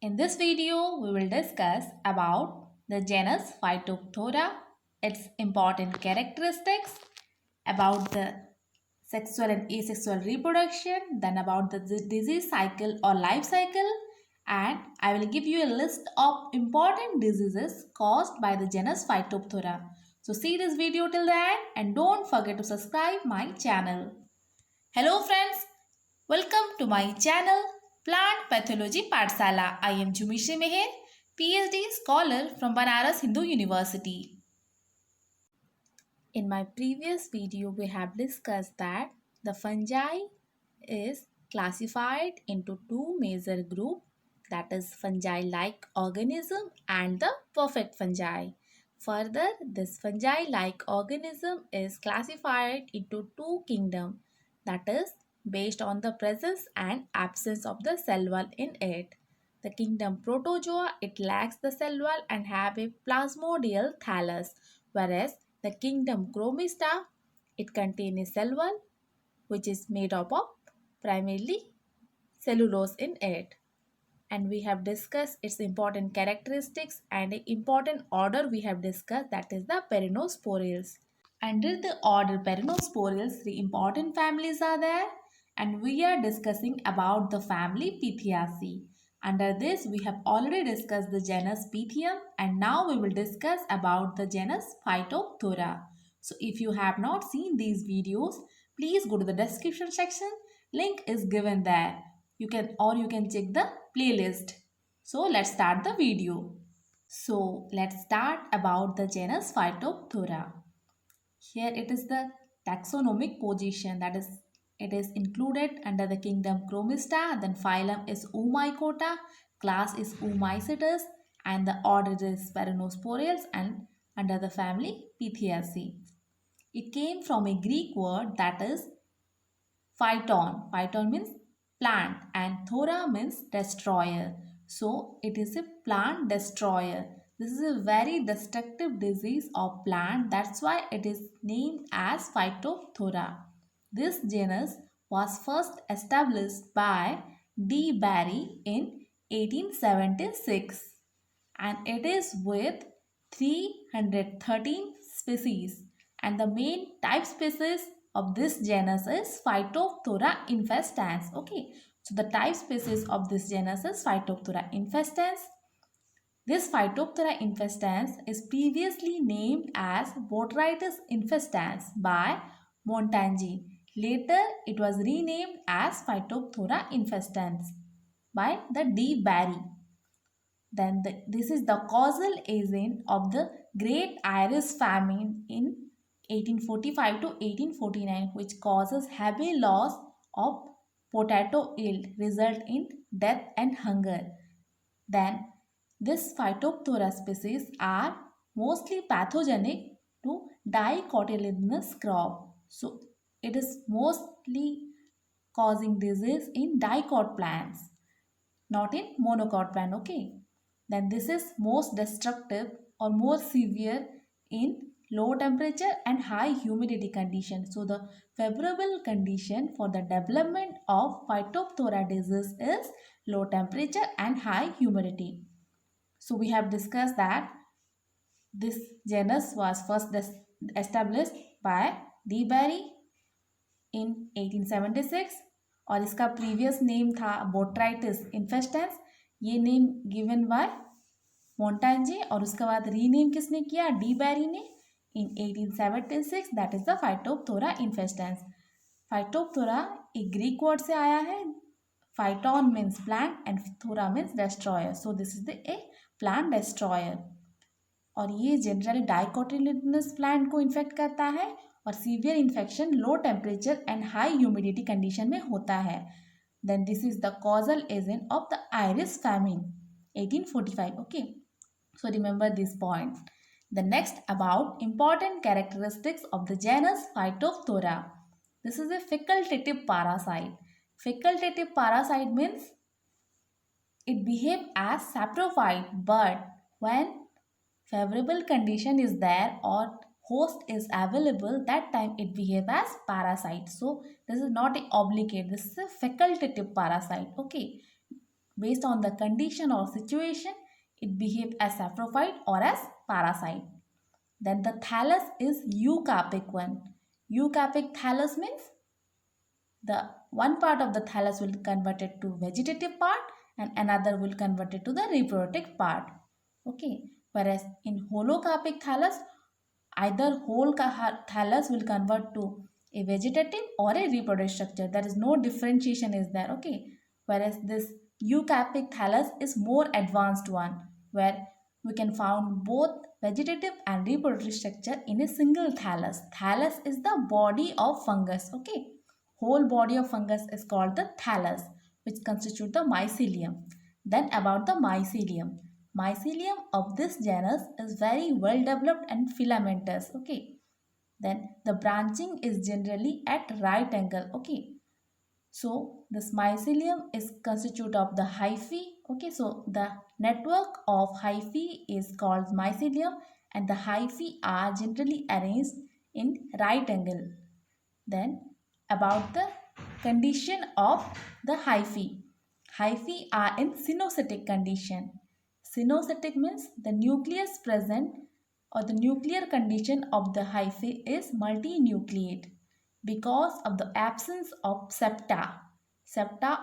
In this video, we will discuss about the genus Phytophthora, its important characteristics, about the sexual and asexual reproduction, then about the disease cycle or life cycle, and I will give you a list of important diseases caused by the genus Phytophthora. So see this video till the end and don't forget to subscribe my channel. Hello friends, welcome to my channel Plant Pathology Pathshala. I am Jumishri Meher, PhD scholar from Banaras Hindu University. In my previous video, we have discussed that the fungi is classified into two major groups, that is fungi-like organism and the perfect fungi. Further, this fungi-like organism is classified into two kingdoms, that is based on the presence and absence of the cell wall in it. The kingdom Protozoa, it lacks the cell wall and have a plasmodial thallus, whereas the kingdom Chromista, it contains a cell wall which is made up of primarily cellulose in it. And we have discussed its important characteristics and an important order we have discussed, that is the Perennosporials. Under the order Perennosporials, three important families are there and we are discussing about the family Pythiaceae. Under this, we have already discussed the genus Pythium and now we will discuss about the genus Phytophthora. So if you have not seen these videos, please go to the description section. Link is given there. You can check the playlist. So let's start the video. So let's start about the genus Phytophthora. Here it is the taxonomic position, that is it is included under the kingdom Chromista, then phylum is Oomycota, class is Oomycetes and the order is Perennosporials and under the family Pythiaceae. It came from a Greek word that is phyton. Phyton means plant and thora means destroyer. So it is a plant destroyer. This is a very destructive disease of plant. That's why it is named as Phytophthora. This genus was first established by D. Barry in 1876 and it is with 313 species and the main type species of this genus is Phytophthora infestans. Okay, so the type species of this genus is Phytophthora infestans. This Phytophthora infestans is previously named as Botrytis infestans by Montagny. Later, it was renamed as Phytophthora infestans by the D. Barry. Then this is the causal agent of the Great Irish Famine in 1845 to 1849, which causes heavy loss of potato yield, result in death and hunger. Then this Phytophthora species are mostly pathogenic to dicotyledonous crop. So it is mostly causing disease in dicot plants, not in monocot plant. Okay. Then this is most destructive or more severe in low temperature and high humidity condition. So the favorable condition for the development of Phytophthora disease is low temperature and high humidity. So we have discussed that this genus was first established by D. Barry in 1876 और इसका previous name था botrytis infestans. ये name given by मोंटांजे और उसके बाद rename किसने किया? D बैरी ने इन 1876. That is the Phytophthora infestans. Phytophthora एक ग्रीक वर्ड से आया है. फाइटोन मीन्स प्लांट एंड थोरा means destroyer. So this is the A plant destroyer और ये जनरली डाइकोटिलिडनस प्लांट को इन्फेक्ट करता है और severe infection low temperature and high humidity condition में होता है. Then this is the causal agent of the Irish famine 1845. Okay, so remember this point. The next about important characteristics of the genus Phytophthora. This is a facultative parasite. Facultative parasite means it behaves as saprophyte, but when favorable condition is there or host is available, that time it behaves as parasite. So this is not a obligate, this is a facultative parasite. Okay, Based on the condition or situation, it behaves as saprophyte or as parasite. Then the thallus is eucarpic one. Eucarpic thallus means the one part of the thallus will convert it to vegetative part and another will convert it to the reproductive part. Okay. Whereas in holocarpic thallus, either whole thallus will convert to a vegetative or a reproductive structure. There is no differentiation is there. Okay. Whereas this eucarpic thallus is more advanced one, where we can found both vegetative and reproductive structure in a single thallus. Thallus is the body of fungus. Okay. Whole body of fungus is called the thallus, which constitute the mycelium. Then about the mycelium. Mycelium of this genus is very well developed and filamentous. Okay. Then the branching is generally at right angle. Okay. So this mycelium is constitute of the hyphae. Okay. So the network of hyphae is called mycelium and the hyphae are generally arranged in right angle. Then about the condition of the hyphae. Hyphae are in synocytic condition. Synocytic means the nucleus present or the nuclear condition of the hyphae is multinucleate because of the absence of septa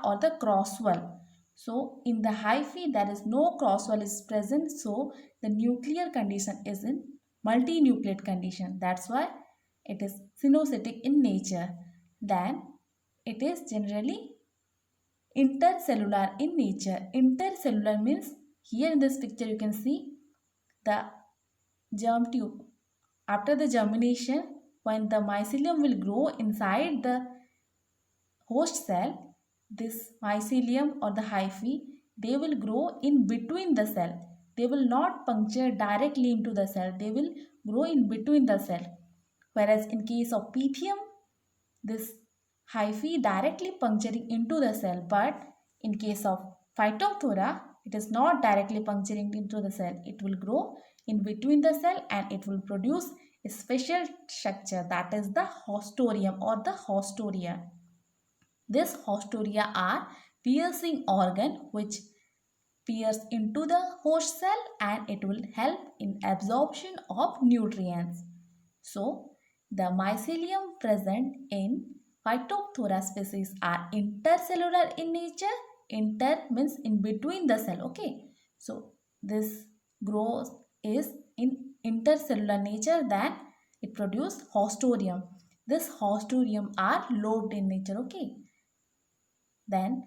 or the crosswell. So in the hyphae there is no crosswell is present, so the nuclear condition is in multinucleate condition. That's why it is synocytic in nature. Then it is generally intercellular in nature. Intercellular means here in this picture you can see the germ tube. After the germination, when the mycelium will grow inside the host cell, this mycelium or the hyphae, they will grow in between the cell. They will not puncture directly into the cell. They will grow in between the cell. Whereas in case of Pythium, this hyphae directly puncturing into the cell, but in case of Phytophthora, it is not directly puncturing into the cell. It will grow in between the cell and it will produce a special structure, that is the haustorium or the haustoria. This haustoria are piercing organ which pierce into the host cell and it will help in absorption of nutrients. So the mycelium present in Phytophthora species are intercellular in nature. Inter means in between the cell. Okay. So this growth is in intercellular nature, then it produce haustorium. This haustorium are lobed in nature. Okay. Then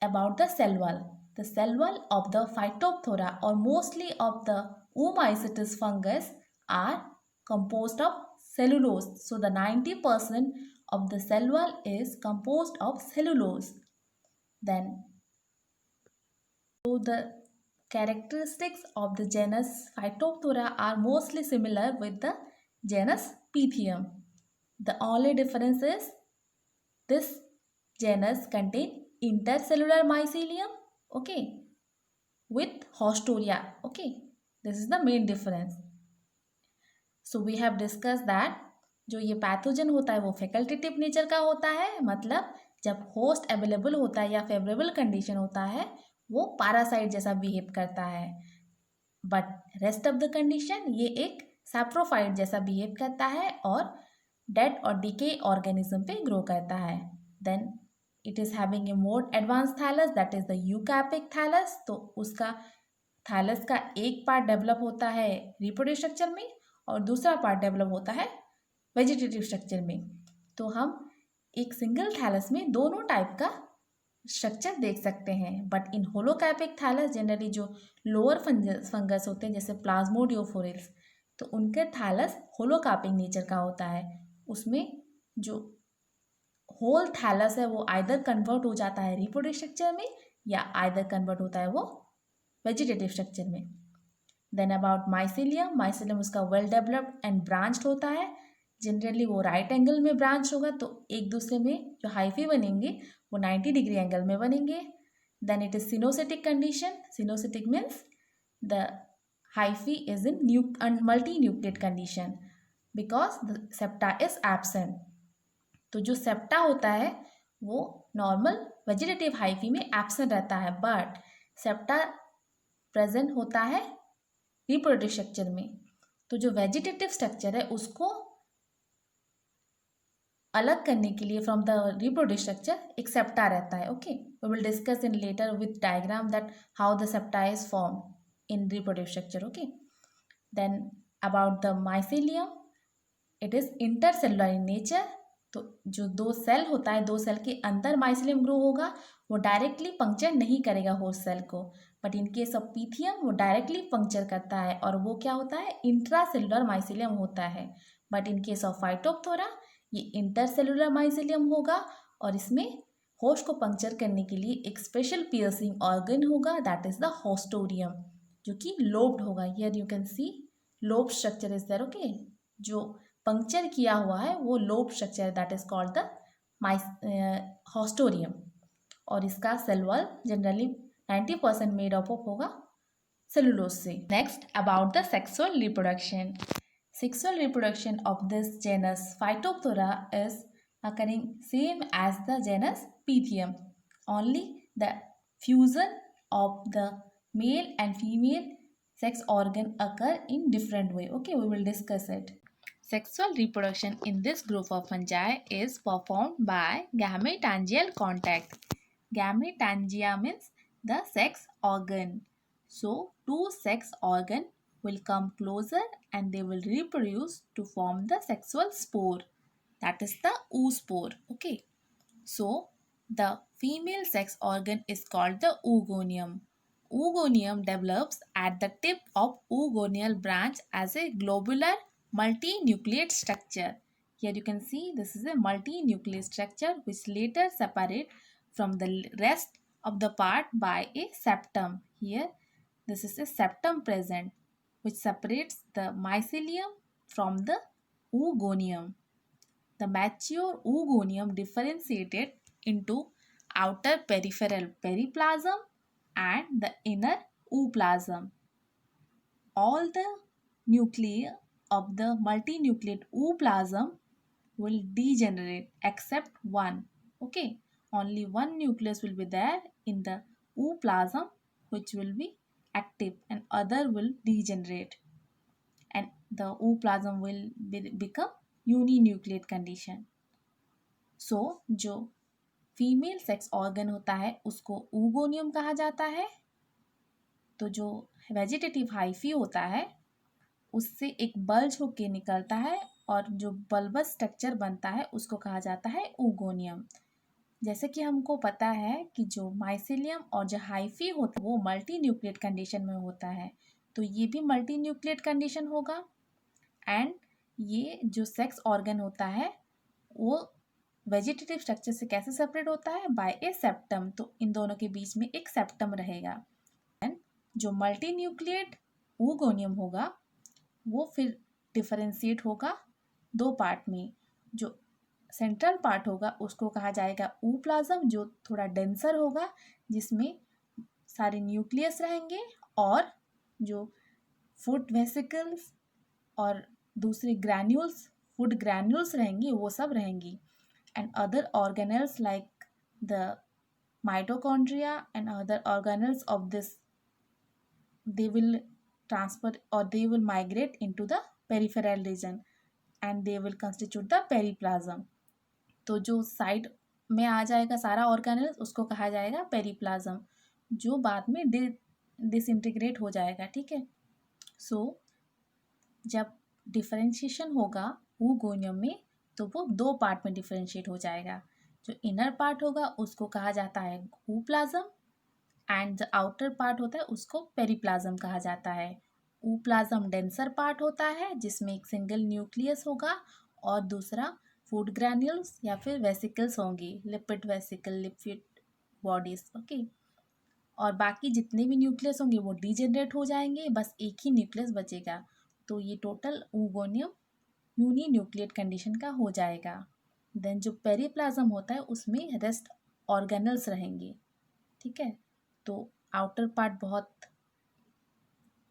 about the cell wall. The cell wall of the Phytophthora or mostly of the Oomycetes fungus are composed of cellulose. So the 90% of the cell wall is composed of cellulose. Then so the characteristics of the genus Phytophthora are mostly similar with the genus Pythium. The only difference is this genus contain intercellular mycelium, okay, with haustoria. Okay, this is the main difference. So we have discussed that जो ये pathogen होता है वो facultative nature का होता है, मतलब जब होस्ट अवेलेबल होता है या फेवरेबल कंडीशन होता है वो पैरासाइट जैसा बिहेव करता है, but rest of the condition ये एक सैप्रोफाइट जैसा बिहेव करता है और डेड और डिके ऑर्गेनिज्म पे ग्रो करता है. Then it is having a more advance thallus, that is the eucarpic thallus. तो उसका थैलस का एक पार्ट डेवलप होता है रिप्रोडक्टिव स्ट्रक्चर में और दूसरा पार्ट डेवलप होता है वेजिटेटिव स्ट्रक्चर में. तो हम एक सिंगल थैलस में दोनों टाइप का स्ट्रक्चर देख सकते हैं. बट इन होलोकैपिक थैलस जनरली जो लोअर फंगस होते हैं जैसे प्लाज्मोडियोफोरिल्स, तो उनके थैलस होलोकैपिक नेचर का होता है. उसमें जो होल थैलस है वो आइदर कन्वर्ट हो जाता है रिप्रोडक्टिव स्ट्रक्चर में या आइदर कन्वर्ट होता है वो वेजिटेटिव स्ट्रक्चर में. Then about mycelium. माइसेलियम उसका वेल डेवलप्ड एंड ब्रांच्ड होता है. जनरली वो राइट एंगल में ब्रांच होगा, तो एक दूसरे में जो हाइफी बनेंगे वो 90 डिग्री एंगल में बनेंगे. Then it is coenocytic condition. Coenocytic means the hyphae is in multi nucleate condition because the septa is absent. तो जो सेप्टा होता है वो नॉर्मल वेजिटेटिव हाइफी में एब्सेंट रहता है, बट सेप्टा प्रेजेंट होता है रिप्रोडक्टिव स्ट्रक्चर में। तो जो वेजिटेटिव स्ट्रक्चर है उसको अलग करने के लिए फ्रॉम द रिप्रोडक्टिव स्ट्रक्चर एक सेप्टा रहता है। Okay, we will discuss in later with diagram that how the septa is form in reproductive structure. Okay, then about the mycelium, it is intercellular in nature. तो जो दो cell होता है, दो cell के अंदर माइसेलियम ग्रो होगा, वो डायरेक्टली पंक्चर नहीं करेगा होस्ट सेल को, but in case of Pythium वो डायरेक्टली पंक्चर करता है और वो क्या होता है, इंट्रासेलुलर माइसेलियम होता है। But in case of Phytophthora ये इंटरसेलुलर माइसेलियम होगा और इसमें होस्ट को पंक्चर करने के लिए एक स्पेशल पियर्सिंग ऑर्गन होगा, दैट इज द होस्टोरियम, जो कि लोब्ड होगा। Here you can see lobe structure is there. Okay, जो पंक्चर किया हुआ है वो lobe structure, that is called the haustorium. और इसका cell wall generally 90% made up होगा सेलुलोज से। Next about the sexual reproduction. Sexual reproduction of this genus Phytophthora is occurring same as the genus Pythium. Only the fusion of the male and female sex organ occur in different way. Okay, we will discuss it. Sexual reproduction in this group of fungi is performed by gametangial contact. Gametangia means the sex organ. So, two sex organ will come closer and they will reproduce to form the sexual spore, that is the oospore. Okay, so the female sex organ is called the oogonium. Oogonium develops at the tip of oogonial branch as a globular multinucleate structure. Here you can see this is a multinucleate structure which later separate from the rest of the part by a septum. Here this is a septum present which separates the mycelium from the oogonium. The mature oogonium differentiated into outer peripheral periplasm and the inner ooplasm. All the nuclei of the multinucleate ooplasm will degenerate except one. Okay, only one nucleus will be there in the ooplasm which will be active and other will degenerate, and the ooplasm will become uninucleate condition. So जो female sex organ होता है उसको oogoनियम कहा जाता है। तो जो vegetative hyphae होता है उससे एक बल्ज होके निकलता है और जो बल्बस स्ट्रक्चर बनता है उसको कहा जाता है oogoनियम। जैसे कि हमको पता है कि जो माइसेलियम और जो हाइफी होता है वो मल्टी न्यूक्लिएट कंडीशन में होता है, तो ये भी मल्टी न्यूक्लिएट कंडीशन होगा। एंड ये जो सेक्स ऑर्गन होता है वो वेजिटेटिव स्ट्रक्चर से कैसे सेपरेट होता है, बाय ए सेप्टम। तो इन दोनों के बीच में एक सेप्टम रहेगा। एंड जो मल्टी न्यूक्लिएट oogoनियम होगा वो फिर डिफरेंशिएट होगा दो पार्ट में। जो सेंट्रल पार्ट होगा उसको कहा जाएगा ooप्लाज्म, जो थोड़ा डेंसर होगा जिसमें सारे न्यूक्लियस रहेंगे और जो फूड वेसिकल्स और दूसरे ग्रैन्यूल्स, फूड ग्रैन्यूल्स रहेंगी वो सब रहेंगी। And other organelles like the mitochondria and other organelles of this they will transfer or they will migrate into the peripheral region and they will constitute the periplasm. तो जो side में आ जाएगा सारा organelle उसको कहा जाएगा पेरिप्लाज्म, जो बाद में डिसइंटीग्रेट हो जाएगा। ठीक है, सो जब डिफरेंशिएशन होगा oogoनियम में तो वो दो पार्ट में डिफरेंशिएट हो जाएगा। जो इनर पार्ट होगा उसको कहा जाता है ooप्लाज्म एंड द आउटर पार्ट होता है उसको पेरिप्लाज्म कहा जाता है। ooप्लाज्म डेंसर पार्ट होता है जिसमें एक सिंगल न्यूक्लियस होगा और दूसरा फूड ग्रैन्यूल्स या फिर वेसिकल्स होंगी, lipid vesicle, lipid bodies. Okay, और बाकी जितने भी न्यूक्लियस होंगे वो डिजेनरेट हो जाएंगे, बस एक ही न्यूक्लियस बचेगा। तो ये टोटल oogoनियम यूनिन्यूक्लिएट कंडीशन का हो जाएगा। देन जो पेरिप्लाज्म होता है उसमें रेस्ट ऑर्गेनल्स रहेंगे। ठीक है, तो आउटर पार्ट बहुत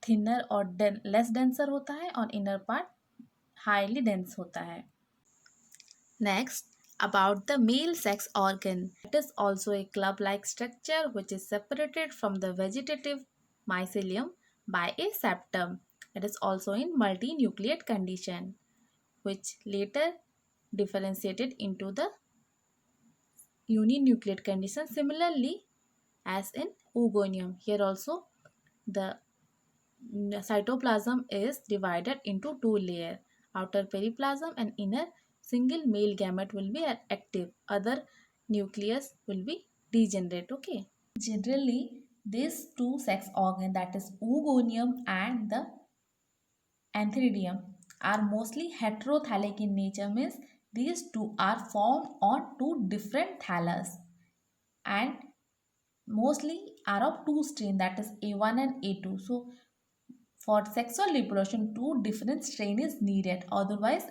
थिनर और लेस डेंसर होता है और इनर पार्ट हाईली डेंस होता है। Next About the male sex organ. It is also a club-like structure which is separated from the vegetative mycelium by a septum. It is also in multinucleate condition, which later differentiated into the uninucleate condition similarly as in oogonium. Here also the cytoplasm is divided into two layers. Outer periplasm and inner single male gamete will be active. Other nucleus will be degenerate. Okay. Generally, these two sex organ, that is oogonium and the antheridium, are mostly heterothallic in nature, means these two are formed on two different thallus and mostly are of two strain, that is A1 and A2. So for sexual reproduction, two different strain is needed. Otherwise,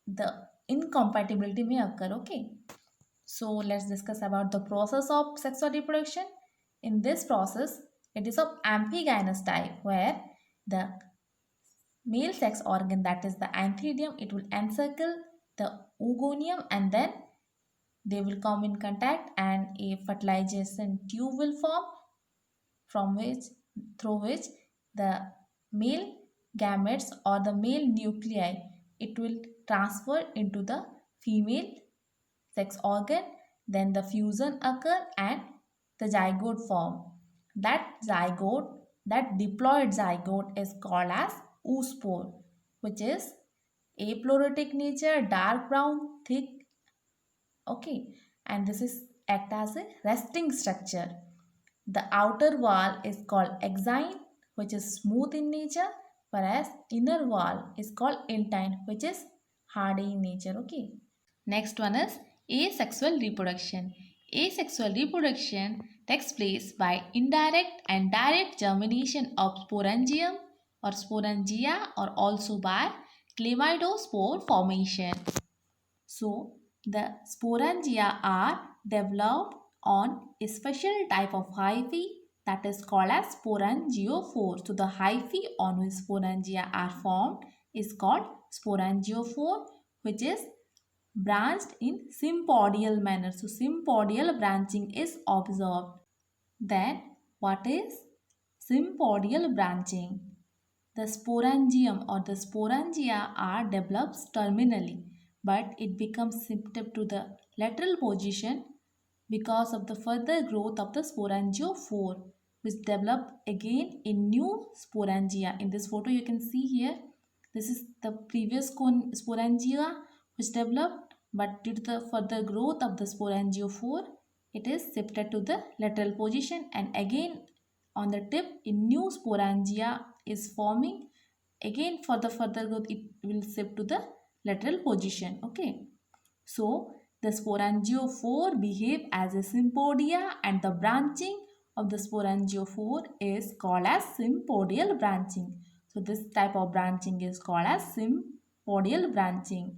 the incompatibility may occur. Okay. So let's discuss about the process of sexual reproduction. In this process, it is of amphigynous type where the male sex organ, that is the antheridium, it will encircle the oogonium and then they will come in contact and a fertilization tube will form from which through which the male gametes or the male nuclei it will transfer into the female sex organ, then the fusion occur and the zygote form. That diploid zygote is called as oospore, which is apleuritic nature, dark brown, thick. Okay, and this is act as a resting structure. The outer wall is called exine, which is smooth in nature, whereas inner wall is called intine, which is hardy in nature. Okay. Next one is asexual reproduction. Asexual reproduction takes place by indirect and direct germination of sporangium or sporangia or also by chlamydospore formation. So, the sporangia are developed on a special type of hyphae that is called as sporangiophore. So, the hyphae on which sporangia are formed is called sporangiophore, which is branched in sympodial manner. So, sympodial branching is observed. Then, what is sympodial branching? The sporangium or the sporangia are developed terminally, but it becomes shifted to the lateral position because of the further growth of the sporangiophore, which develop again in new sporangia. In this photo, you can see here, this is the previous sporangia which developed, but due to the further growth of the sporangiophore, it is shifted to the lateral position, and again on the tip, a new sporangia is forming. Again, for the further growth, it will shift to the lateral position. Okay. So, the sporangiophore behave as a sympodia and the branching of the sporangiophore is called as sympodial branching. So, this type of branching is called as sympodial branching.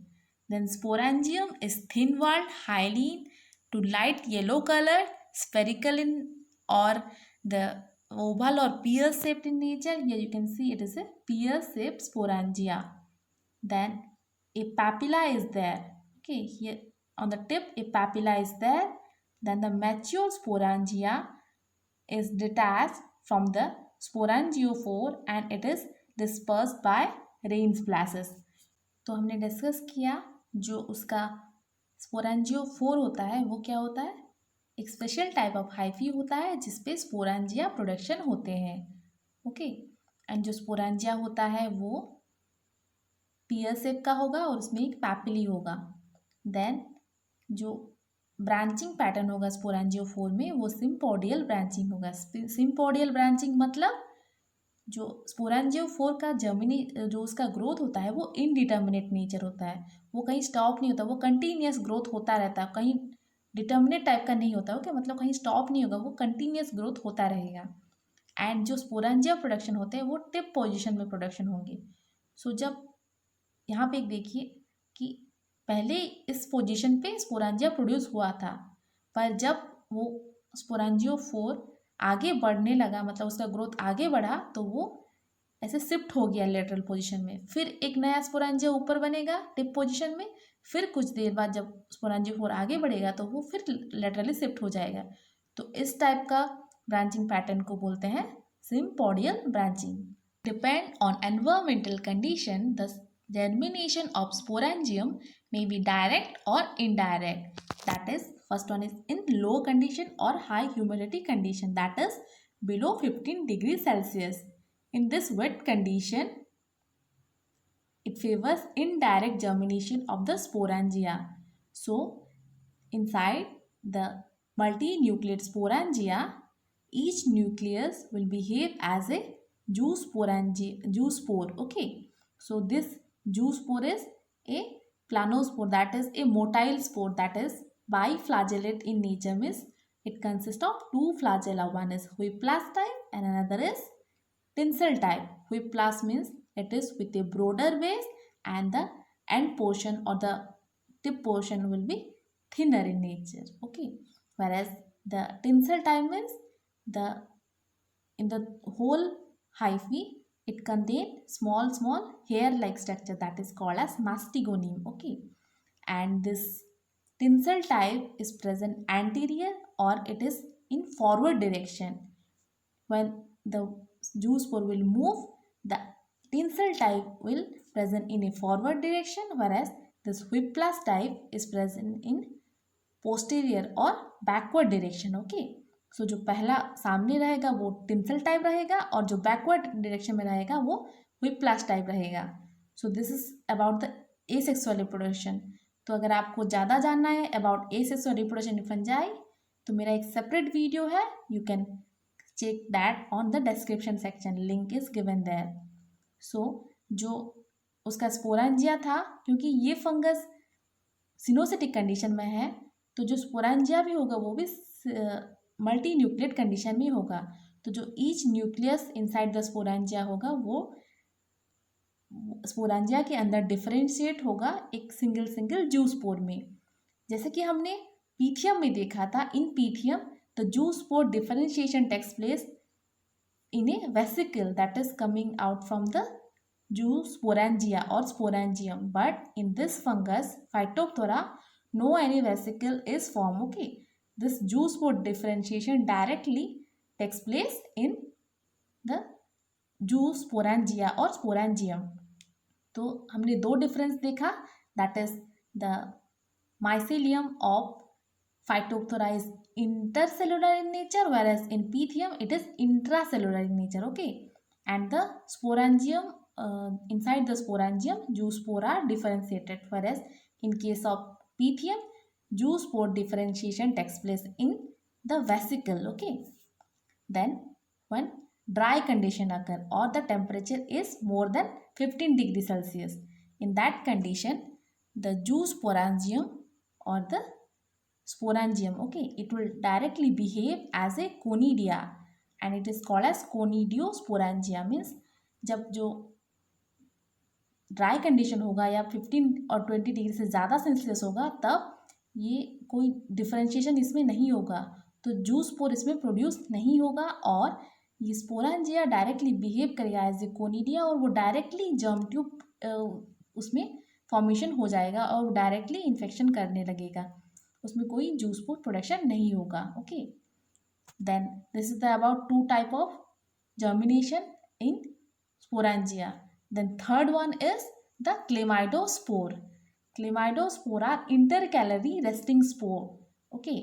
Then sporangium is thin-walled, hyaline to light yellow color, spherical in or the oval or pear-shaped in nature. Here you can see it is a pear-shaped sporangia. Then a papilla is there. Okay, here on the tip a papilla is there. Then the mature sporangia is detached from the sporangiophore and it is dispersed by rain splashes. तो हमने discuss किया जो उसका sporangiophore होता है वो क्या होता है, एक स्पेशल टाइप ऑफ हाइफी होता है जिसपे स्पोरेंजिया प्रोडक्शन होते हैं. ओके, एंड जो स्पोरेंजिया होता है वो पियर शेप का होगा और उसमें एक पैपिली होगा. देन जो ब्रांचिंग पैटर्न होगा स्पोरेंजियोफोर में वो सिम्पोडियल ब्रांचिंग होगा. सिम्पोडियल ब्रांचिंग मतलब जो स्पोरेंजियोफोर का जो उसका ग्रोथ होता है वो इनडिटर्मिनेट नेचर होता है, वो कहीं स्टॉप नहीं होता, वो कंटिन्यूस ग्रोथ होता रहता है, कहीं डिटर्मिनेट टाइप का नहीं होता. ओके, मतलब कहीं स्टॉप नहीं होगा, वो कंटिन्यूस ग्रोथ होता रहेगा. एंड जो स्पोरेंजिया प्रोडक्शन होते हैं वो टिप पोजिशन में प्रोडक्शन होंगे. सो जब यहाँ पे देखिए कि पहले इस पोजीशन पे स्पोरेंजिया प्रोड्यूस हुआ था, पर जब वो स्पोरेंजियोफोर आगे बढ़ने लगा, मतलब उसका ग्रोथ आगे बढ़ा, तो वो ऐसे शिफ्ट हो गया लेटरल पोजीशन में. फिर एक नया स्पोरेंजिया ऊपर बनेगा टिप पोजीशन में, फिर कुछ देर बाद जब स्पोरेंजियोफोर आगे बढ़ेगा तो वो फिर लेटरली शिफ्ट हो जाएगा। तो इस टाइप का ब्रांचिंग पैटर्न को बोलते हैं sympodial branching. Depend on environmental condition the germination of sporangium may be direct or indirect. That is, first one is in low condition or high humidity condition, that is below 15 degrees Celsius. In this wet condition, it favors indirect germination of the sporangia. So, inside the multinucleate sporangia, each nucleus will behave as a zoospore. Okay, so this zoospore is a planospore, that is a motile spore, that is biflagellate in nature, means it consists of two flagella. One is whiplash type and another is tinsel type. Whiplash means it is with a broader base and the end portion or the tip portion will be thinner in nature. Okay, whereas the tinsel type means the in the whole hyphae it contains small hair like structure, that is called as mastigonium. Okay, and this tinsel type is present anterior or it is in forward direction. When the zoospore will move, the tinsel type will present in a forward direction, whereas this whiplash type is present in posterior or backward direction. Okay, सो जो पहला सामने रहेगा वो tinsel type रहेगा और जो backward direction में रहेगा वो whiplash टाइप रहेगा. So this is about the asexual reproduction. तो अगर आपको ज़्यादा जानना है about asexual reproduction in fungi तो मेरा एक सेपरेट वीडियो है, you can check that on the description section, link is given there. So जो उसका स्पोरेंजिया था, क्योंकि ये फंगस सिनोसिटिक कंडीशन में है तो जो स्पोरेंजिया भी होगा वो भी मल्टी न्यूक्लिएट कंडीशन में होगा. तो जो each nucleus inside the sporangia होगा वो स्पोरेंजिया के अंदर डिफरेंशिएट होगा एक सिंगल जूस्पोर में. जैसे कि हमने पीथियम में देखा था, in Pythium the zoospore differentiation takes place in a vesicle that is coming out from the zoosporangia or sporangium, but in this fungus Phytophthora no any vesicle is formed. Okay, this zoospore differentiation directly takes place in the zoosporangia or sporangium. तो हमने दो difference देखा, that is the mycelium of Phytophthora is intercellular in nature, whereas in Pythium it is intracellular in nature. Okay, and the sporangium inside the sporangium zoospore are differentiated, whereas in case of Pythium zoospore differentiation takes place in the vesicle. Okay, then when dry condition occur or the temperature is more than 15 degrees Celsius, in that condition the zoosporangium or the sporangium, okay, it will directly behave as a conidia and it is called as conidiosporangia. means जब जो dry condition होगा या 15 और 20 degree से ज़्यादा Celsius होगा तब ये कोई डिफरेंशिएशन इसमें नहीं होगा, तो जूस्पोर इसमें प्रोड्यूस नहीं होगा और ये स्पोरेंजिया डायरेक्टली बिहेव करेगा एज ए कोनिडिया और वो डायरेक्टली जर्म ट्यूब उसमें फॉर्मेशन हो जाएगा और डायरेक्टली इन्फेक्शन करने लगेगा, उसमें कोई जूस्पोर प्रोडक्शन नहीं होगा. Okay, then this is the about two type of germination in sporangia. Then third one is the chlamydospore. Chlamydospore are intercalary resting spore. Okay,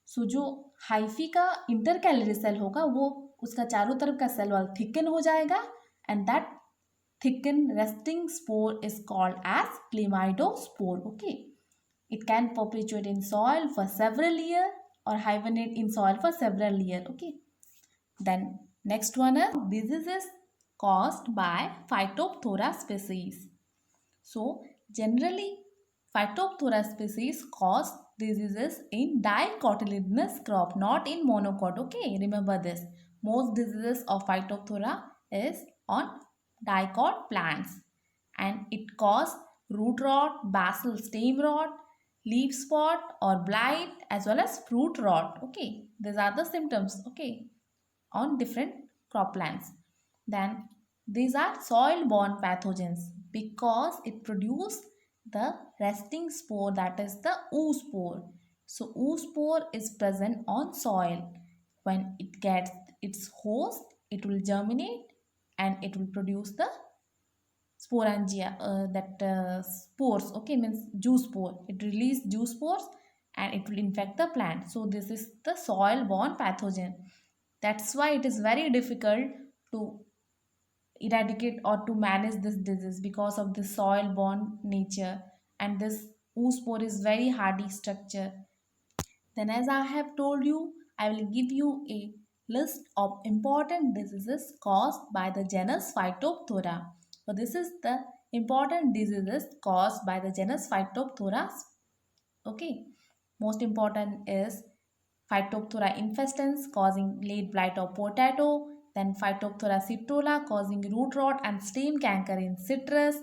so जो हाइफी का इंटरकैलरी सेल होगा वो उसका चारों तरफ का सेल वॉल थिकन हो जाएगा and that thicken resting spore is called as chlamydospore. Okay, it can perpetuate in soil for several years or hibernate in soil for several years. Okay, then next one is diseases caused by Phytophthora species. So generally Phytophthora species cause diseases in dicotyledonous crop, not in monocot. Okay, remember this. Most diseases of Phytophthora is on dicot plants and it cause root rot, basal stem rot, leaf spot or blight as well as fruit rot. Okay, these are the symptoms, okay, on different crop plants. Then these are soil borne pathogens because it produce the resting spore, that is the oospore. So oospore is present on soil. When it gets its host, it will germinate and it will produce the sporangia, that spores, okay, means juice spore. It release juice spores and it will infect the plant. So this is the soil borne pathogen. That's why it is very difficult to eradicate or to manage this disease because of the soil borne nature, and this oospore is very hardy structure. Then, as I have told you, I will give you a list of important diseases caused by the genus Phytophthora. So, this is the important diseases caused by the genus Phytophthora. Okay, most important is Phytophthora infestans causing late blight of potato, then Phytophthora citrula causing root rot and stem canker in citrus,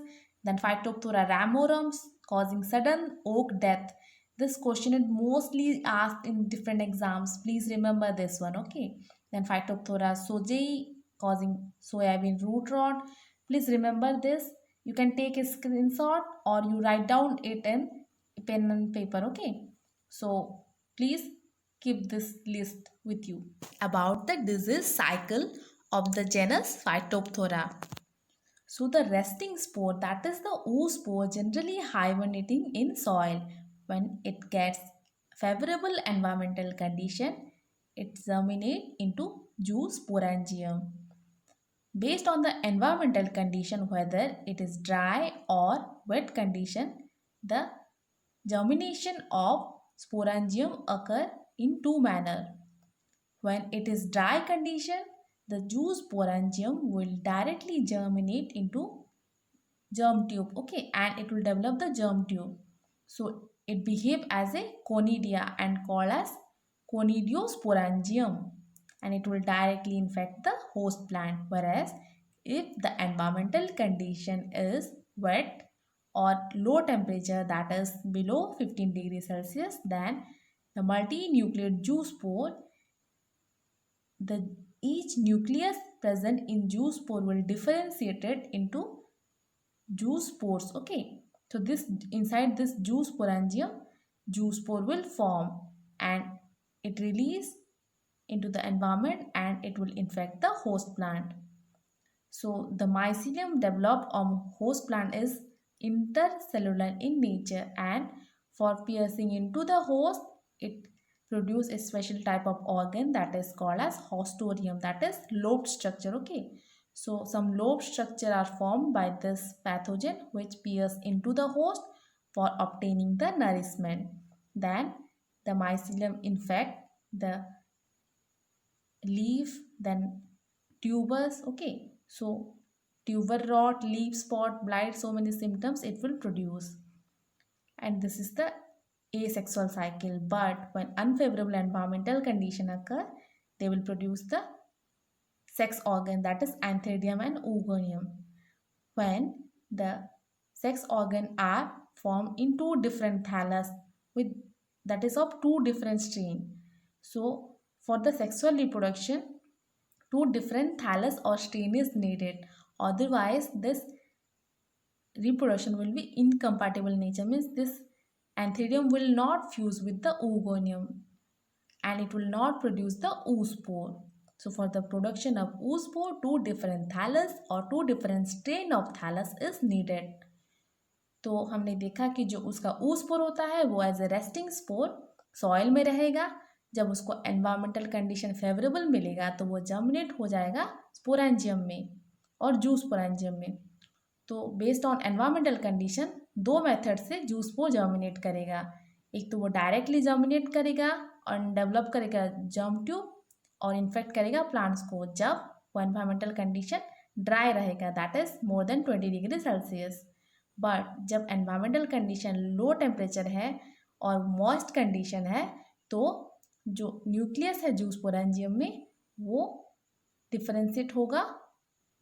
then Phytophthora ramorum causing sudden oak death. This question is mostly asked in different exams. Please remember this one, okay? Then Phytophthora sojei causing soybean root rot. Please remember this. You can take a screenshot or you write down it in pen and paper, okay? So please keep this list with you. About the disease cycle of the genus Phytophthora. So the resting spore, that is the oospore, generally hibernating in soil. When it gets favorable environmental condition, it germinates into zoosporangium. Based on the environmental condition, whether it is dry or wet condition, the germination of sporangium occur in two manner. When it is dry condition, the zoosporangium will directly germinate into germ tube, okay, and it will develop the germ tube. So it behave as a conidia and called as conidiosporangium, and it will directly infect the host plant. Whereas if the environmental condition is wet or low temperature, that is below 15 degrees Celsius, then the multinucleate zoospore, the each nucleus present in zoospore will differentiate it into zoospores, okay. So this inside this zoosporangium, zoospore will form and it release into the environment and it will infect the host plant. So the mycelium developed on host plant is intercellular in nature, and for piercing into the host, it produce a special type of organ that is called as hostorium, that is lobed structure, okay. So some lobe structure are formed by this pathogen which pierce into the host for obtaining the nourishment. Then the mycelium infect the leaf, then tubers, okay. So tuber rot, leaf spot, blight, so many symptoms it will produce. And this is the asexual cycle. But when unfavorable environmental condition occur, they will produce the sex organ, that is antheridium and oogonium. When the sex organ are formed in two different thallus with that is of two different strain. So for the sexual reproduction, two different thallus or strain is needed. Otherwise, this reproduction will be incompatible nature, means this antheridium will not fuse with the oogonium and it will not produce the oospore. So for the production of oospore, two different thallus or two different strain of thallus is needed. तो हमने देखा कि जो उसका oospore होता है वो as a resting spore soil में रहेगा. जब उसको एनवायरमेंटल कंडीशन फेवरेबल मिलेगा तो वो जर्मिनेट हो जाएगा स्पोरेंजियम में और जूस्पोरेंजियम में. तो बेस्ड ऑन एनवायरमेंटल कंडीशन दो मेथड से जूस्पोर जर्मिनेट करेगा. एक तो वो डायरेक्टली जर्मिनेट करेगा और डेवलप करेगा जर्म ट्यूब और इन्फेक्ट करेगा प्लांट्स को जब वो एनवायरमेंटल कंडीशन ड्राई रहेगा, that is more than 20 degree Celsius. But जब एनवायरमेंटल कंडीशन लो टेम्परेचर है और मॉइस्ट कंडीशन है तो जो न्यूक्लियस है जूस्पोरेंजियम में वो डिफरेंशिएट होगा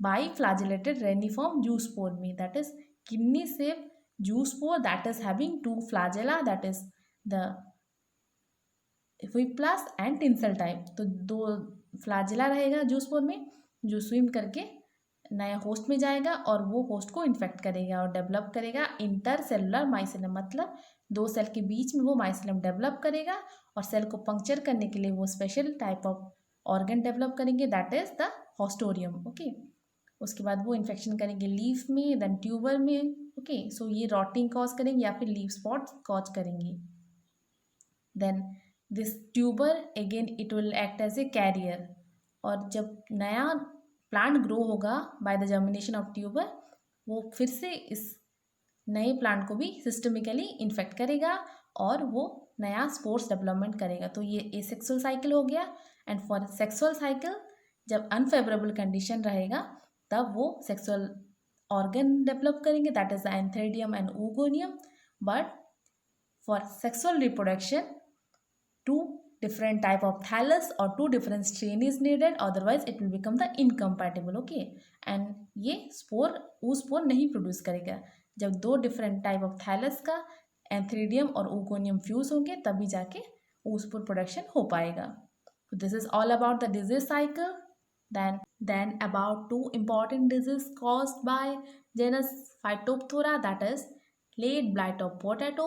बाई फ्लैजेलेटेड रेनिफॉर्म जूस्पोर में, that is kidney shape zoospore that is having two flagella, that is the whiplash and tinsel type. तो दो फ्लैजेला रहेगा जूस्पोर में जो स्विम करके नया होस्ट में जाएगा और वो होस्ट को इन्फेक्ट करेगा और डेवलप करेगा इंटर सेलुलर माइसेलम, मतलब दो सेल के बीच में वो माइसेलम डेवलप करेगा और सेल को पंक्चर करने के लिए वो special type of organ develop करेंगे, that is the haustorium. Okay, उसके बाद वो इन्फेक्शन करेंगे लीफ में, देन ट्यूबर में। ओके, सो ये रॉटिंग कॉज करेंगे या फिर लीफ स्पॉट कॉज करेंगे। Then this tuber again it will act as a carrier, और जब नया प्लांट ग्रो होगा by the germination of tuber, वो फिर से इस नए प्लांट को भी सिस्टमिकली इन्फेक्ट करेगा और वो नया स्पोर्स डेवलपमेंट करेगा। तो ये एसेक्सुअल साइकिल हो गया। एंड फॉर सेक्सुअल साइकिल, जब अनफेवरेबल कंडीशन रहेगा तब वो सेक्सुअल ऑर्गन डेवलप करेंगे, that is the antheridium and oogoonium। But for sexual reproduction, two different type of thallus or two different strain is needed, otherwise it will become the incompatible। okay, and ये spore वो spore नहीं produce करेगा। जब दो different type of thallus का antheridium और oogoonium fuse होंगे तभी जाके वो स्पोर प्रोडक्शन हो पाएगा। This is all about the disease cycle. then about two important disease caused by genus Phytophthora, that is late blight of potato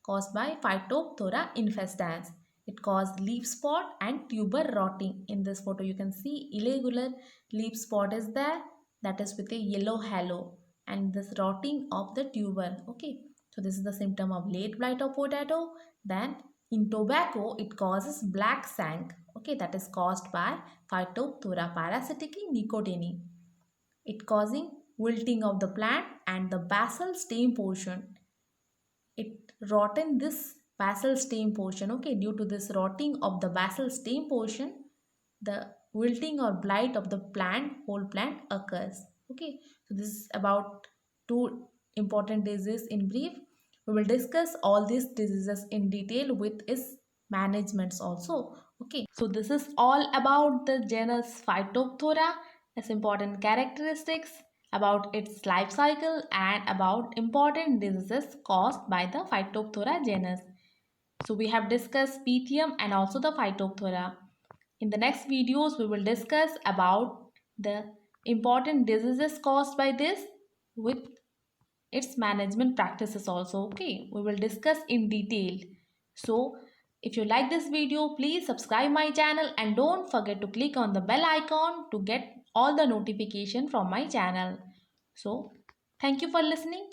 caused by Phytophthora infestans. It caused leaf spot and tuber rotting. In this photo you can see irregular leaf spot is there, that is with a yellow halo, and this rotting of the tuber. Okay, so this is the symptom of late blight of potato. Then in tobacco it causes black sank. Okay, that is caused by Phytophthora parasitically nicotini. It causing wilting of the plant and the basal stem portion. It rotten this basal stem portion. Okay, due to this rotting of the basal stem portion, the wilting or blight of the plant, whole plant occurs. Okay, so this is about two important diseases in brief. We will discuss all these diseases in detail with its managements also. Okay, so this is all about the genus Phytophthora, its important characteristics, about its life cycle, and about important diseases caused by the Phytophthora genus. So we have discussed Pythium and also the Phytophthora. In the next videos, we will discuss about the important diseases caused by this with its management practices also. Okay, we will discuss in detail. So if you like this video, please subscribe my channel and don't forget to click on the bell icon to get all the notification from my channel. So thank you for listening.